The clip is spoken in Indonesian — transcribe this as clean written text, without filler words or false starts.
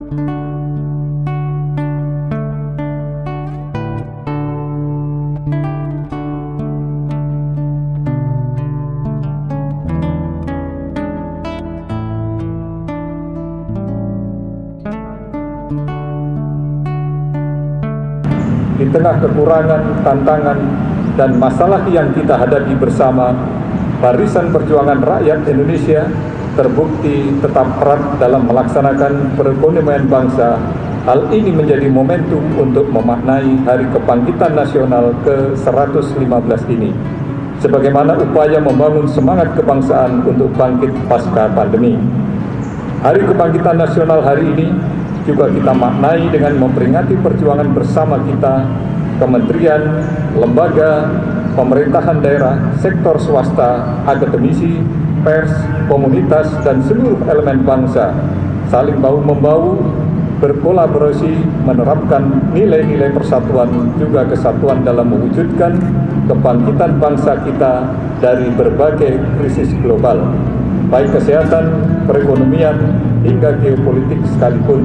Di tengah kekurangan, tantangan, dan masalah yang kita hadapi bersama, Barisan Perjuangan Rakyat Indonesia terbukti tetap erat dalam melaksanakan perekonomian bangsa. Hal ini menjadi momentum untuk memaknai Hari Kebangkitan Nasional ke-115 ini, sebagaimana upaya membangun semangat kebangsaan untuk bangkit pasca pandemi. Hari Kebangkitan Nasional hari ini juga kita maknai dengan memperingati perjuangan bersama kita, kementerian, lembaga, pemerintahan daerah, sektor swasta, akademisi, pers, komunitas, dan seluruh elemen bangsa saling bahu-membahu, berkolaborasi, menerapkan nilai-nilai persatuan juga kesatuan dalam mewujudkan kebangkitan bangsa kita dari berbagai krisis global, baik kesehatan, perekonomian, hingga geopolitik sekalipun.